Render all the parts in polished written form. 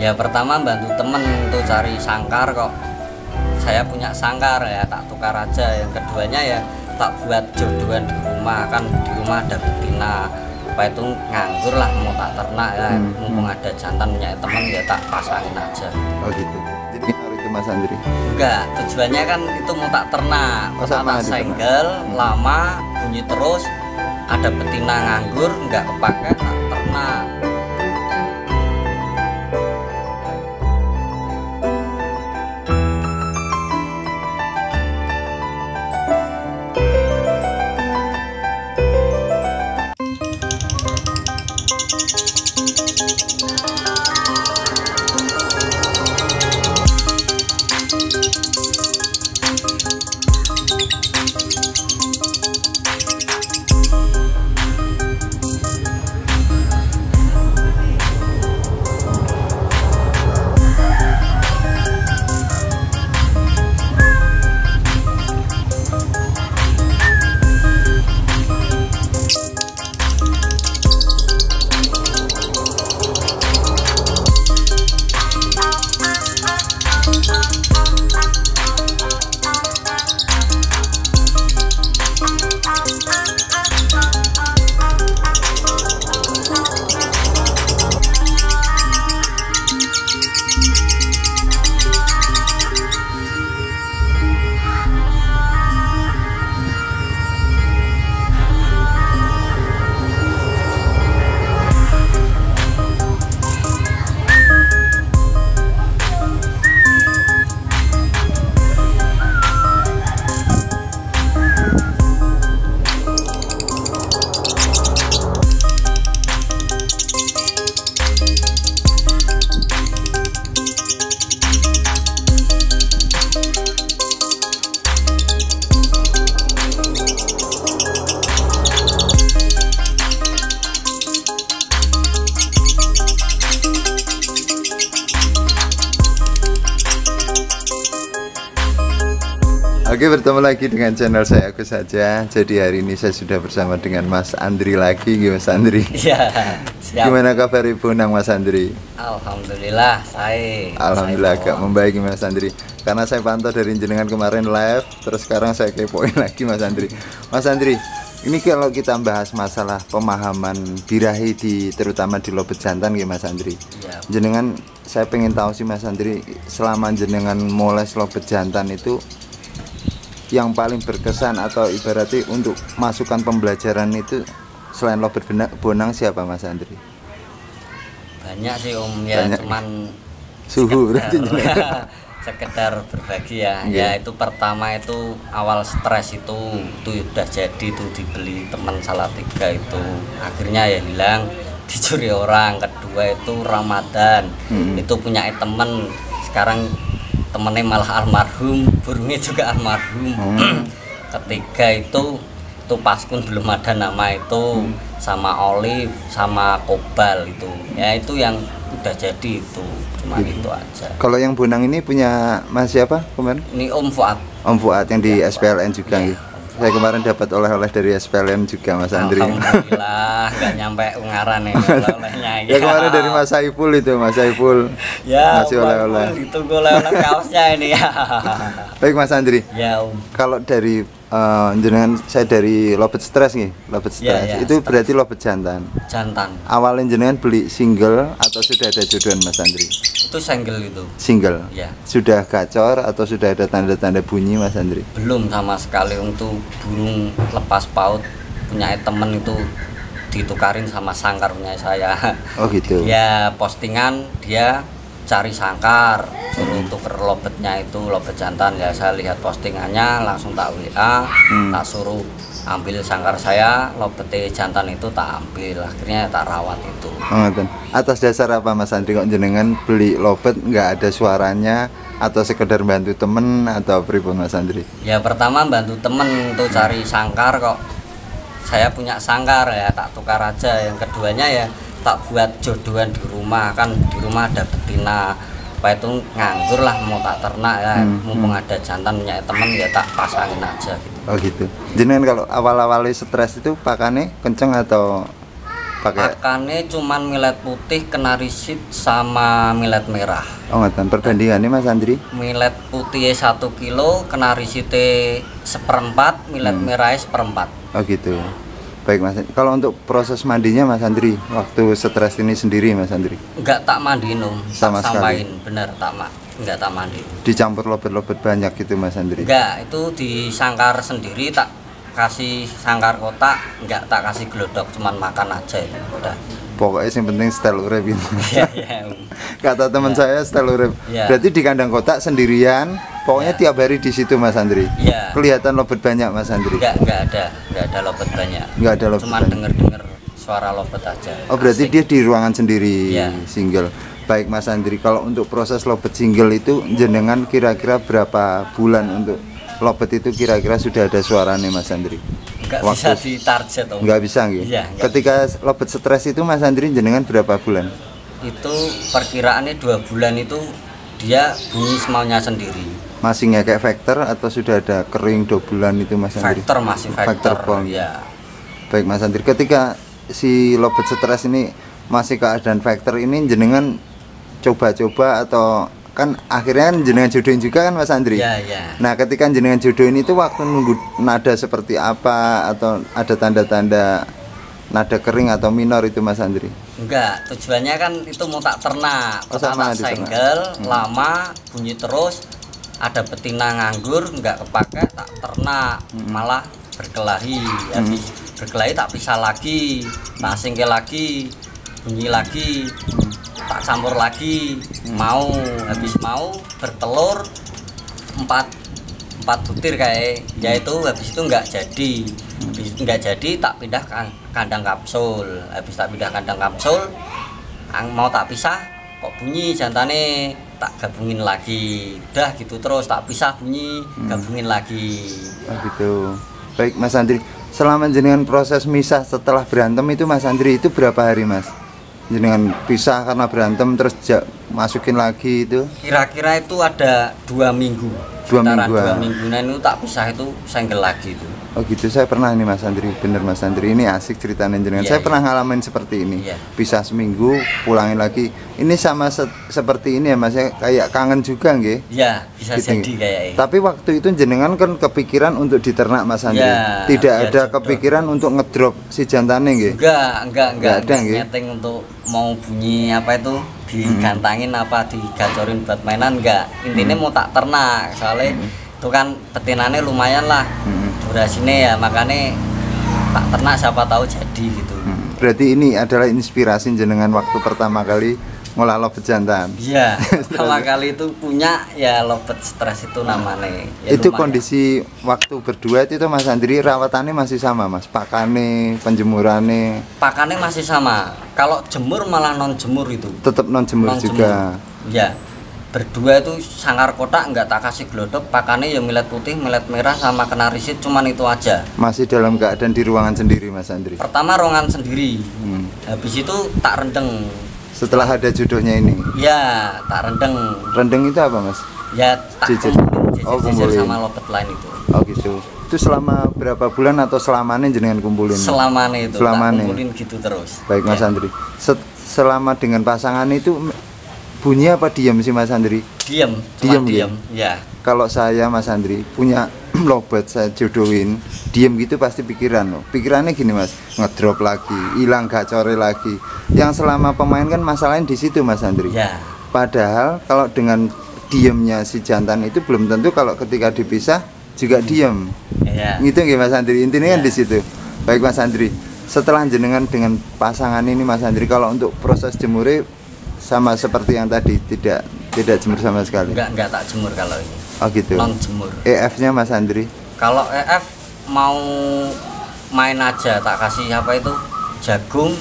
Ya pertama bantu temen tuh cari sangkar kok. Saya punya sangkar ya tak tukar aja. Yang keduanya ya tak buat jodohan di rumah, kan di rumah ada betina. Apa itu nganggur lah mau tak ternak ya. Mumpung ada jantan punya temen ya tak pasangin aja. Oh gitu. Jadi itu Mas Andri. Enggak, tujuannya kan itu mau tak ternak. Tak senggel lama bunyi terus. Ada betina nganggur nggak kepake tak ternak. Oke, bertemu lagi dengan channel saya Aku Saja. Jadi hari ini saya sudah bersama dengan Mas Andri lagi, Mas Andri. Iya, siap. Gimana kabar Ibu Nang Mas Andri? Alhamdulillah, saya. Alhamdulillah agak membaik Mas Andri. Karena saya pantau dari jenengan kemarin live, terus sekarang saya kepoin lagi Mas Andri. Mas Andri, ini kalau kita bahas masalah pemahaman birahi terutama di lobet jantan ya Mas Andri. Ya. Jenengan, saya pengen tahu sih Mas Andri, selama jenengan moles lobet jantan itu yang paling berkesan atau ibaratnya untuk masukan pembelajaran itu selain lobet bonang siapa Mas Andri? Banyak sih Om ya, banyak. Cuman Suhu berarti sekedar berbagi ya. Okay. Ya itu pertama itu awal stres itu udah jadi tuh dibeli teman Salatiga itu akhirnya ya hilang dicuri orang. Kedua itu Ramadan itu punya temen, sekarang temennya malah almarhum, burungnya juga almarhum. Ketiga itu paskun belum ada nama itu sama Olive sama Kobal itu ya, itu yang udah jadi itu cuma itu aja. Kalau yang bonang ini punya Mas siapa kemarin? Ini Om Fuad. Om Fuad yang di ya, SPLN juga ya. Saya kemarin dapat oleh-oleh dari SPLN juga Mas Andri. Alhamdulillah nggak nyampe Ungaran ya oleh-olehnya ya. Kemarin dari Mas Saiful itu, Mas Saiful ya, masih oleh-oleh. Itu gue oleh-oleh kaosnya ini ya. Baik Mas Andri. Ya Om. Kalau dari jenengan, saya dari lobet stres nih, lobet stres ya, itu stres. berarti lobet jantan. Jantan. Awalnya jenengan beli single atau sudah ada jodohan Mas Andri? Itu single itu. Single. Ya. Sudah gacor atau sudah ada tanda-tanda bunyi Mas Andri? Belum sama sekali. Untuk burung lepas paut punya temen itu ditukarin sama sangkar punya saya. Oh gitu. Ya postingan dia cari sangkar, suruh tuker lobetnya itu lobet jantan ya. Saya lihat postingannya langsung tak WA, tak suruh ambil sangkar saya, lobet jantan itu tak ambil, akhirnya tak rawat itu. Atas dasar apa Mas Andri kok jenengan beli lobet nggak ada suaranya atau sekedar bantu temen atau pripun Mas Andri? Ya pertama bantu temen tuh cari sangkar kok. Saya punya sangkar ya tak tukar aja. Yang keduanya ya tak buat jodohan di rumah, kan di rumah ada betina. Apa itu nganggur lah mau tak ternak ya. Mumpung ada jantan punya temen ya tak pasangin aja gitu. Oh gitu. Jenengan kalau awal-awalnya stres itu pakannya kenceng atau pakai? Pakannya cuman millet putih, kenari seed sama millet merah. Oh ngoten, perbandingannya Mas Andri? Millet putih 1 kilo, kenari seed 1/4, millet merahnya 1/4. Oh gitu. Baik Mas. Kalau untuk proses mandinya Mas Andri, waktu stres ini sendiri Mas Andri? Enggak tak mandiin Om, Sama tak sekali? sampain, bener enggak tak mandi. Dicampur lobet-lobet banyak gitu Mas Andri? Enggak, itu disangkar sendiri, tak kasih sangkar kotak, enggak tak kasih glodok, cuman makan aja itu. Udah. Pokoknya yang penting style urip gitu. Iya, iya, Om. Kata teman saya style urip. Ya. Berarti di kandang kotak sendirian, pokoknya tiap hari di situ Mas Andri. Iya. Kelihatan lobet banyak Mas Andri. Enggak ada lobet banyak. Nggak ada lobet Cuman banyak. denger-denger suara lobet aja. Oh berarti Asik. dia di ruangan sendiri, Iya. single. Baik Mas Andri, kalau untuk proses lobet single itu jenengan kira-kira berapa bulan untuk lobet itu kira-kira sudah ada suaranya Mas Andri? Enggak Waktu- bisa ditarget Om. Nggak bisa nggih? Iya, nggak Ketika lobet stres itu Mas Andri jenengan berapa bulan? Itu perkiraannya 2 bulan itu dia bunyi semaunya sendiri. Masih ngekek vektor atau sudah ada kering 2 bulan itu Mas Andri? Faktor masih Faktor faktor. pom. Ya. Baik Mas Andri, ketika si lobet stres ini masih keadaan vektor ini jenengan coba-coba atau kan akhirnya kan jenengan jodohin juga kan Mas Andri? Ya, ya. Nah ketika jenengan jodohin itu waktu nunggu nada seperti apa atau ada tanda-tanda nada kering atau minor itu Mas Andri? Enggak, tujuannya kan itu mau tak ternak. Oh, sama tak diternak. senggel, lama, bunyi terus, ada betina nganggur, enggak kepake, tak ternak, malah berkelahi. Habis berkelahi tak pisah lagi, tak singkel lagi, bunyi lagi, tak campur lagi, mau, habis mau bertelur 4 butir kayak, yaitu habis itu enggak jadi. Habis enggak jadi tak pindah kandang kapsul. Habis tak pindah kandang kapsul, mau tak pisah kok bunyi jantane, tak gabungin lagi. Udah gitu terus tak pisah bunyi, gabungin lagi. Oh gitu. Baik Mas Andri, selama jenengan proses misah setelah berantem itu Mas Andri itu berapa hari Mas? Jenengan pisah karena berantem terus masukin lagi itu? Kira-kira itu ada 2 minggu. 2 Sekitaran mingguan. 2 mingguan itu tak pisah itu senggel lagi itu. Oh gitu, saya pernah nih Mas Andri, bener Mas Andri, ini asik ceritanya jenengan. Iya, Saya iya. pernah ngalamin seperti ini, Iya. pisah seminggu, pulangin lagi. Ini sama seperti ini ya Mas, ya kayak kangen juga nggih? Ya, bisa Gitu. jadi kayaknya. Tapi waktu itu jenengan kan kepikiran untuk diternak Mas Andri, Ya, tidak ya, ada jodoh. kepikiran untuk ngedrop si jantannya nggih? Enggak Nggak ada, nggih? nyeting untuk mau bunyi apa itu digantangin apa digacorin buat mainan enggak. Intinya mau tak ternak, soalnya itu kan betinannya lumayan lah. Durasinya ya, makanya tak ternak siapa tahu jadi gitu. Berarti ini adalah inspirasi jenengan waktu pertama kali ngolah lobet jantan. Iya, pertama kali itu punya ya lobet stres itu namanya. Ya, Itu lumayan. kondisi waktu berdua itu Mas Andri rawatannya masih sama Mas, pakane, penjemurannya Pakannya masih sama. Kalau jemur malah non jemur itu. tetap non jemur juga. Ya, berdua itu sangkar kotak nggak tak kasih glodok, pakannya ya millet putih, millet merah sama kenari seed, cuman itu aja. Masih dalam keadaan di ruangan sendiri Mas Andri. Pertama rongan sendiri, Hmm. habis itu tak rendeng. Setelah ada jodohnya ini, Ya, tak rendeng. rendeng itu apa Mas? Ya, tak Jijit. kumpulin, Oh, jijit-jijit kumpulin. sama lobet lain itu. Oh gitu. Itu selama berapa bulan atau selamanya jenengan kumpulin? Selamanya itu, Selamanya. tak kumpulin gitu terus. Baik Mas Ya. Andri. Selama dengan pasangan itu bunyi apa diam sih Mas Andri? Diam, Diam, cuma diam. Ya, Kalau saya Mas Andri punya lobet saya jodohin, diem gitu pasti pikiran loh. Pikirannya gini Mas, ngedrop lagi, hilang gacore lagi. Yang selama pemain kan masalahnya di situ Mas Andri. ya. Padahal kalau dengan diemnya si jantan itu belum tentu kalau ketika dipisah juga diem. Ya. Gitu nggih Mas Andri. Intinya kan Ya. di situ. Baik Mas Andri. Setelah jenengan dengan pasangan ini Mas Andri, kalau untuk proses jemure sama seperti yang tadi, tidak jemur sama sekali. Enggak tak jemur kalau ini. Oh gitu. Non jemur. EF-nya Mas Andri. Kalau EF mau main aja tak kasih apa itu jagung,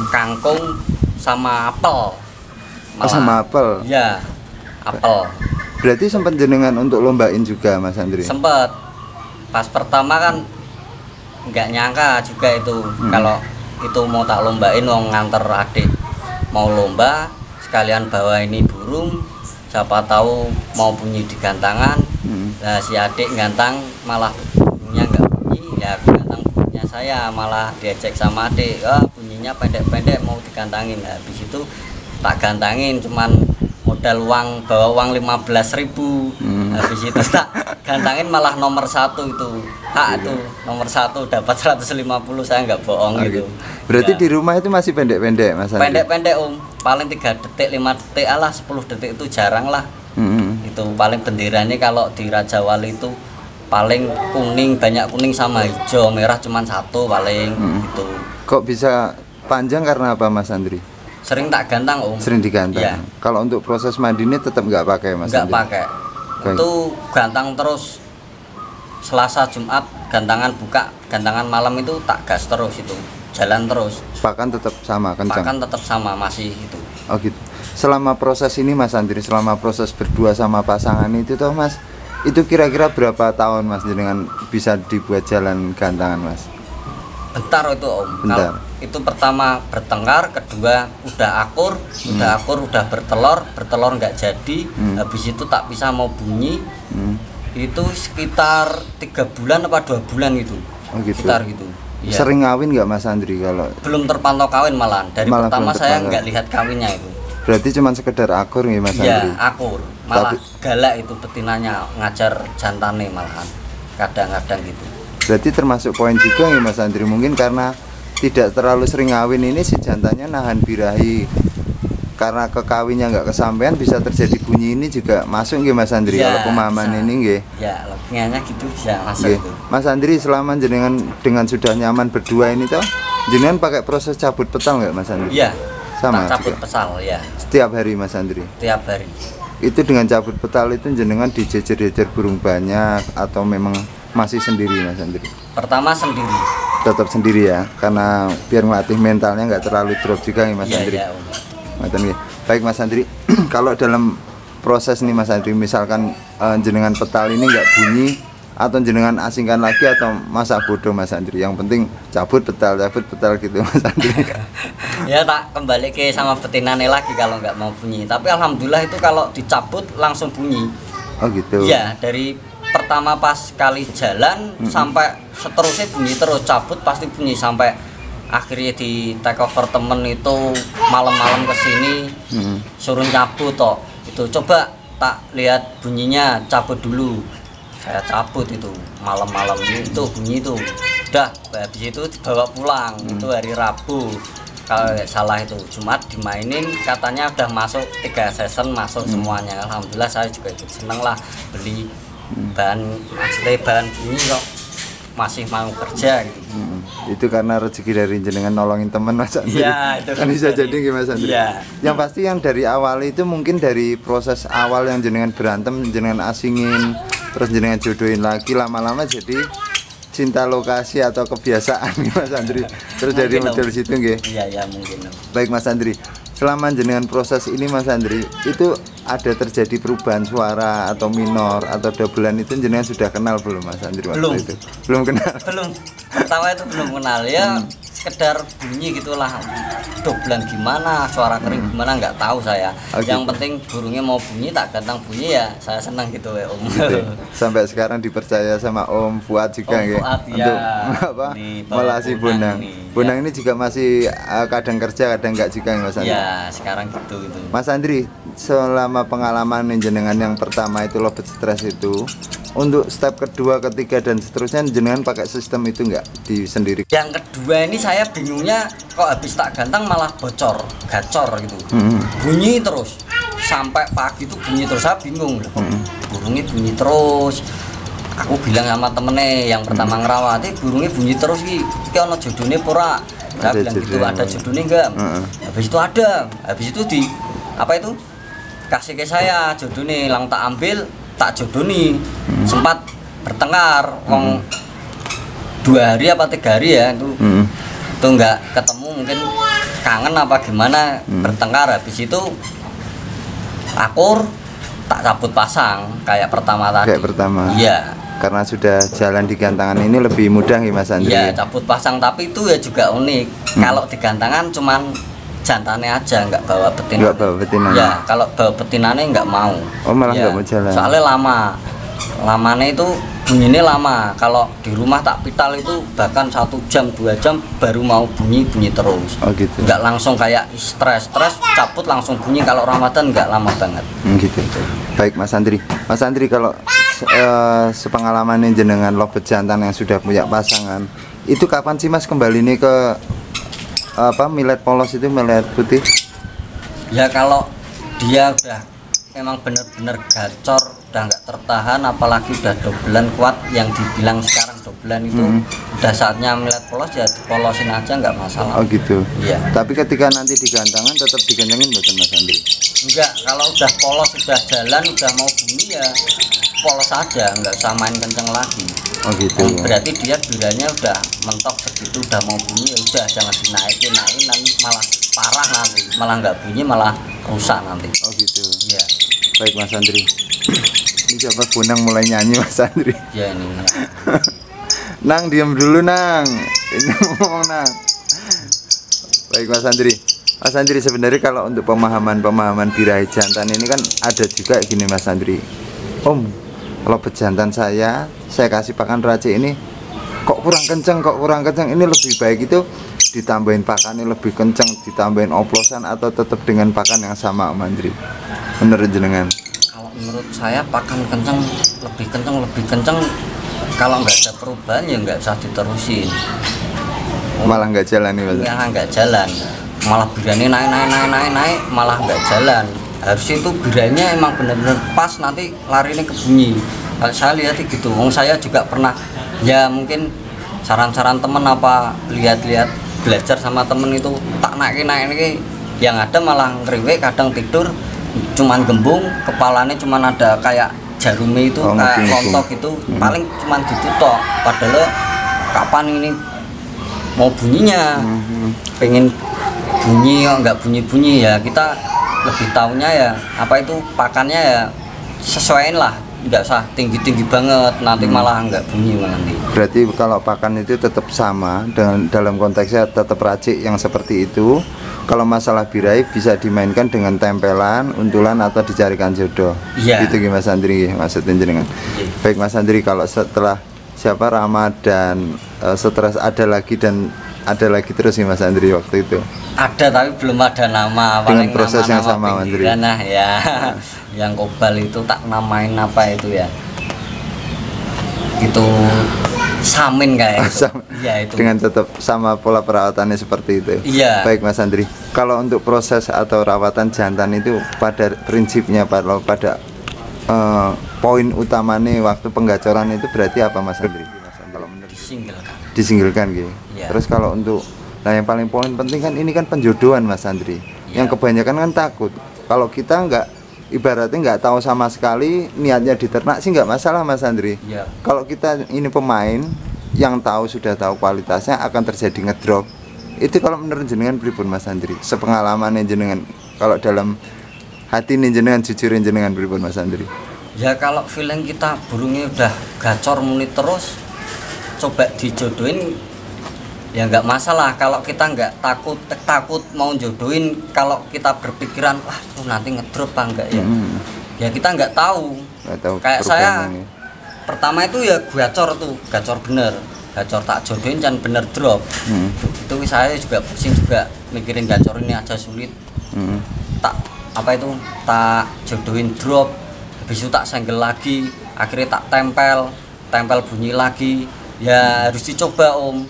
kangkung sama apel. Oh, sama apel. Ya, apel. Berarti sempat jenengan untuk lombain juga Mas Andri. Sempet pas pertama kan nggak nyangka juga itu kalau itu mau tak lombain, mau nganter adik mau lomba sekalian bawa ini burung, siapa tahu mau bunyi di gantangan. Nah si adik gantang malah burungnya nggak bunyi, ya aku gantang burungnya saya, malah diajak sama adik, bunyinya pendek-pendek mau digantangin. Nah, habis itu tak gantangin, cuman modal uang, bawa uang 15.000. Habis itu tak gantangin malah nomor 1 itu. Itu nomor 1 dapat 150, saya nggak bohong gitu. Berarti ya. di rumah itu masih pendek-pendek Mas Andri? Pendek-pendek Om, paling 3 detik, 5 detik, 10 detik itu jarang lah. Itu paling benderanya kalau di Raja Wali itu paling kuning, banyak kuning sama hijau, merah cuman 1 paling gitu. Kok bisa panjang karena apa Mas Andri? Sering tak gantang Om. Sering digantang. Iya. Kalau untuk proses mandinya tetap nggak pakai Mas Nggak Andri? pakai. Baik. Itu gantang terus. Selasa Jumat gantangan buka, gantangan malam itu tak gas terus itu. Jalan terus. Pakan tetap sama kencang. Pakan tetap sama masih itu. Oh gitu. Selama proses ini Mas Andri, selama proses berdua sama pasangan itu toh Mas, itu kira-kira berapa tahun Mas dengan bisa dibuat jalan gantangan Mas? Bentar itu Om. Bentar. Kalau itu pertama bertengkar, kedua udah akur, udah bertelur nggak jadi. Habis itu tak bisa mau bunyi. Itu sekitar 3 bulan apa 2 bulan gitu. Oh gitu. Sekitar gitu. Ya. Sering ngawin nggak Mas Andri kalau? Belum terpantau kawin malahan. Dari Malah pertama belum saya terpantau. nggak lihat kawinnya itu. Berarti cuma sekedar akur nih Mas Iya, Andri? akur. Malah Tapi- galak itu betinanya, ngajar jantane malahan. Kadang-kadang gitu. Berarti termasuk poin juga nih Mas Andri, mungkin karena tidak terlalu sering ngawin ini si jantannya nahan birahi, karena kekawinnya nggak kesampaian bisa terjadi bunyi ini juga masuk nggih Mas Andri Ya, kalau pemahaman bisa. ini nggih. Ya, logikanya gitu bisa masuk Nggih. itu. Mas Andri selama jenengan dengan sudah nyaman berdua ini toh jenengan pakai proses cabut petal nggak Mas Andri? Iya. Sama Tak cabut juga? pesal ya, Setiap hari Mas Andri. tiap hari. Itu dengan cabut petal itu jenengan dijejer-jejer burung banyak atau memang masih sendiri Mas Andri? Pertama sendiri. Tetap sendiri ya, karena biar melatih mentalnya nggak terlalu drop juga nih Mas Iya, Andri. iya, Om. Ngoten nggih. Baik Mas Andri, kalau dalam proses nih Mas Andri, misalkan jenengan petal ini nggak bunyi atau jenengan asingkan lagi atau masa bodoh Mas Andri, yang penting cabut petal gitu Mas Andri. Ya tak kembali ke sama betinane lagi kalau nggak mau bunyi. Tapi alhamdulillah itu kalau dicabut langsung bunyi. Oh gitu. Iya, dari pertama pas kali jalan sampai seterusnya bunyi terus, cabut pasti bunyi sampai akhirnya di take over temen itu malam-malam kesini suruh cabut toh. Itu coba tak lihat bunyinya, cabut dulu. Saya cabut itu malam-malam itu bunyi itu. Udah habis itu dibawa pulang. Itu hari Rabu. Kalau nggak salah itu Jumat dimainin, katanya udah masuk 3 season masuk semuanya. Alhamdulillah saya juga ikut seneng lah beli bahan asli, bahan bunyi kok masih mau kerja gitu. Itu karena rezeki dari jenengan nolongin teman Mas Andri. Iya, itu kan bisa dari- jadi nggih Mas Andri. Iya. Yang pasti yang dari awal itu mungkin dari proses awal yang jenengan berantem, jenengan asingin, terus jenengan jodohin lagi, lama-lama jadi cinta lokasi atau kebiasaan nih Mas Andri. Terus dari Mungkin, model Om. situ nggih. Iya mungkin. Baik Mas Andri, selama jenengan proses ini Mas Andri, itu ada terjadi perubahan suara atau minor atau doublean itu jenengan sudah kenal belum Mas Andri waktu Belum. itu? Belum kenal. Belum, pertama itu belum kenal ya, sekedar bunyi gitulah. Doblan gimana, suara kering gimana nggak tahu saya. Oh, Yang gitu. penting burungnya mau bunyi tak gantang bunyi ya, saya senang gitu ya Om. Gitu. Sampai sekarang dipercaya sama Om Fuad juga Om nggih, Fuad, ya. untuk apa Di bawah melasi Bonang Bonang. ini, Bonang ya. ini juga masih kadang kerja kadang enggak juga Mas Andri. Ya sekarang gitu itu. Mas Andri, selama pengalaman jenengan yang pertama itu lobet stres itu, untuk step kedua, ketiga dan seterusnya jenengan pakai sistem itu enggak di sendiri? Yang kedua ini saya bingungnya kok habis tak gantang malah bocor, gacor gitu. Bunyi terus sampai pagi itu bunyi terus, saya bingung loh. Burungnya bunyi terus. Aku bilang sama temennya yang pertama ngerawat, burungnya bunyi terus ki ono jodone pura. Saya Ada bilang gitu, jodone. ada jodone enggak? Habis itu ada. Habis itu di apa itu? Kasih ke saya jodone, lang tak ambil, tak jodoni. Sempat bertengkar, wong 2 hari apa 3 hari ya itu. Itu nggak ketemu, mungkin kangen apa gimana, bertengkar. Habis itu akur, tak cabut pasang kayak pertama tadi. Kayak pertama. Iya. Karena sudah jalan di gantangan ini lebih mudah nih Mas Andri. Iya, cabut pasang, tapi itu ya juga unik. Kalau di gantangan cuman jantannya aja, nggak bawa betinannya. Nggak bawa betinannya. Ya, kalau bawa betinannya nggak mau. Oh, malah Ya, nggak mau jalan. Soalnya lama. lamanya itu bunyinya lama. Kalau di rumah tak pital itu bahkan 1 jam 2 jam baru mau bunyi terus. Oh gitu. Nggak langsung kayak stres cabut langsung bunyi. Kalau Ramadan nggak lama banget. Gitu. Baik Mas Andri kalau sepengalamannya jenengan lobet jantan yang sudah punya pasangan, itu kapan sih Mas kembali nih ke millet polos itu, millet putih? Ya kalau dia udah memang bener-bener gacor, udah nggak tertahan, apalagi udah dobelan kuat, yang dibilang sekarang dobelan itu udah saatnya millet polos, ya dipolosin aja nggak masalah. Oh gitu. Iya. Tapi ketika nanti digantangan tetap dikencengin betul Mas Andri? Enggak, kalau udah polos, udah jalan, udah mau bunyi ya polos aja, nggak usah main kenceng lagi. Oh gitu. Berarti dia biranya udah mentok segitu, udah mau bunyi, ya udah jangan dinaikin nanti malah parah, nanti malah nggak bunyi, malah rusak nanti. Oh gitu. Iya. Baik Mas Andri. Ini siapa Bonang mulai nyanyi Mas Andri? Ya ini. Nang diam dulu Nang. Ini ngomong Nang. Baik Mas Andri. Mas Andri, sebenarnya kalau untuk pemahaman birahi jantan ini kan ada juga gini Mas Andri. Om, kalau pejantan saya kasih pakan racik ini kok kurang kenceng, ini lebih baik itu ditambahin pakannya lebih kenceng, ditambahin oplosan, atau tetap dengan pakan yang sama Om Andri? Menurut jenengan? Kalau menurut saya pakan lebih kenceng, kalau nggak ada perubahan ya nggak usah diterusin. Malah nggak jalan nih Mas? Malah nggak jalan, malah biranya naik, malah nggak jalan. Harus itu biranya emang bener-bener pas, nanti larinya ke bunyi. Kalau saya lihat gitu, saya juga pernah, ya mungkin saran-saran temen apa lihat-lihat belajar sama temen itu tak naik yang ada malah ngeriwek, kadang tidur cuman gembung, kepalanya cuman ada kayak jarumnya itu, kayak lontok itu, paling cuman ditutup. Padahal kapan ini mau bunyinya, pengen bunyi kok nggak bunyi ya, kita lebih tahunya ya apa itu pakannya ya sesuaiin lah, nggak usah tinggi banget, nanti malah nggak bunyi nanti. Berarti kalau pakan itu tetap sama, dengan dalam konteksnya tetap racik yang seperti itu. Kalau masalah birahi bisa dimainkan dengan tempelan, untulan, atau dicarikan jodoh. Iya. Gitu Mas Andri maksudnya jenengan. Iya. Baik Mas Andri, kalau setelah siapa Ramadan, stres ada lagi terus nih Mas Andri waktu itu? Ada, tapi belum ada nama. Dengan proses yang sama Mas Andri? Nah ya, yang kobal itu tak namain apa itu ya, itu samin kayak itu. Ya, itu dengan tetap sama pola perawatannya seperti itu. Iya. Baik Mas Andri, kalau untuk proses atau rawatan jantan itu pada prinsipnya pada poin utamanya waktu penggacoran itu berarti apa Mas Andri? Kalau menurut disinggalkan gitu. Iya. Terus kalau untuk yang paling poin penting kan ini kan penjodohan Mas Andri. Iya. Yang kebanyakan kan takut kalau kita ibaratnya nggak tahu sama sekali, niatnya diternak sih nggak masalah Mas Andri. Iya. Kalau kita ini pemain yang sudah tahu kualitasnya, akan terjadi ngedrop. Itu kalau menurut jenengan pripun Mas Andri? Sepengalaman jenengan, kalau dalam hati jenengan, jujurin jenengan pripun Mas Andri? Ya kalau feeling kita burungnya udah gacor muni terus, coba dijodohin ya nggak masalah. Kalau kita nggak takut mau jodohin, kalau kita berpikiran wah tuh nanti ngedrop apa enggak ya, ya kita nggak tahu. Kayak saya pertama itu ya gacor bener, gacor tak jodohin dan bener drop. Itu saya juga pusing juga mikirin gacor ini aja sulit. Tak jodohin drop, habis itu tak senggel lagi, akhirnya tak tempel bunyi lagi. Ya harus dicoba Om,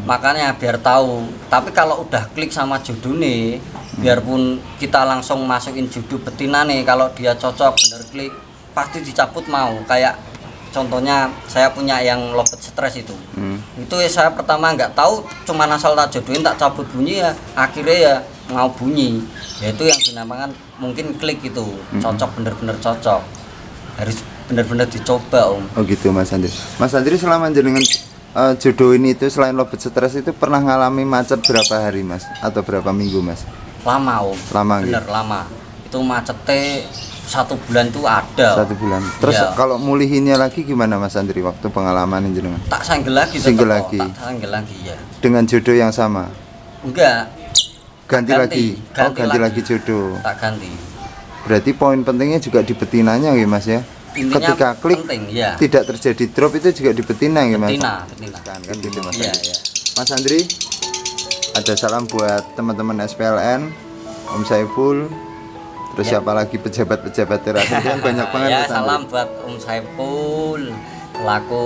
makanya biar tahu. Tapi kalau udah klik sama jodoh nih, biarpun kita langsung masukin jodoh betina nih, kalau dia cocok bener klik pasti dicabut mau. Kayak contohnya saya punya yang lobet stres itu ya saya pertama nggak tahu, cuma asal tak jodohin tak cabut bunyi, ya akhirnya ya mau bunyi. Ya itu yang dinamakan mungkin klik itu, cocok, bener-bener cocok. Harus bener-bener dicoba Om. Oh gitu Mas Andri. Mas Andri selama jenengan jodohin itu, selain lobet stres itu pernah ngalami macet berapa hari Mas? Atau berapa minggu Mas? Lama Om. Lama bener gitu? Lama. Itu macetnya 1 bulan tuh ada. 1 bulan. Terus ya. Kalau mulihinnya lagi gimana Mas Andri waktu pengalaman jenengan? Tak senggel lagi. Tak senggel lagi ya. Dengan jodoh yang sama? Enggak. Ganti lagi. Ganti lagi jodoh. Tak ganti. Berarti poin pentingnya juga di betinanya ya Mas ya? Intinya ketika klik penting, ya. tidak terjadi drop itu juga di betina ya Mas? Betina. Kan gitu Mas. Iya, Andri. iya. Mas Andri, ada salam buat teman-teman SPLN, Om Saiful, terus Ya. siapa lagi pejabat-pejabat terakhir kan banyak banget. Ya, Mas Andri. salam buat Om Saiful, selaku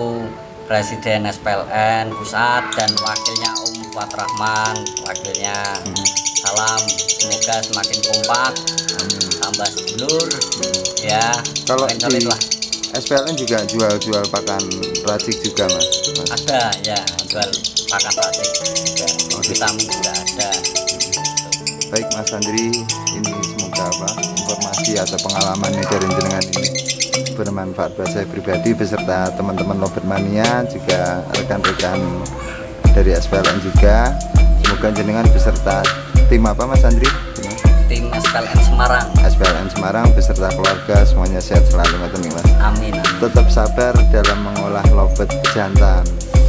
Presiden SPLN Pusat dan wakilnya Om Fuad Rahman, wakilnya. Salam, semoga semakin kompak, tambah sedulur, ya. Kalau makin solid di lah. SPLN juga jual-jual pakan racik juga Mas. Ada ya, jual pakan racik juga, vitamin juga ada. Baik Mas Andri, ini semoga informasi atau pengalamannya dari jenengan ini bermanfaat buat saya pribadi beserta teman-teman Lovebird Mania, juga rekan-rekan dari SPLN juga. Semoga jenengan beserta tim apa Mas Andri? Tim SPLN Semarang. SPLN Semarang beserta keluarga semuanya sehat selalu nih Mas. Amin. Tetap sabar dalam mengolah lovebird jantan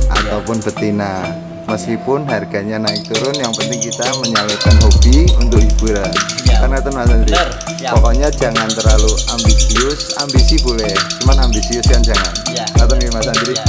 ataupun betina. Meskipun harganya naik turun, yang penting kita menyalurkan hobi untuk hiburan. Ya. Karena itu Mas Andri. Bener, ya. Pokoknya jangan terlalu ambisius, ambisi boleh, cuman ambisius kan jangan. Ya. Ngerti nih Mas Andri. Ya.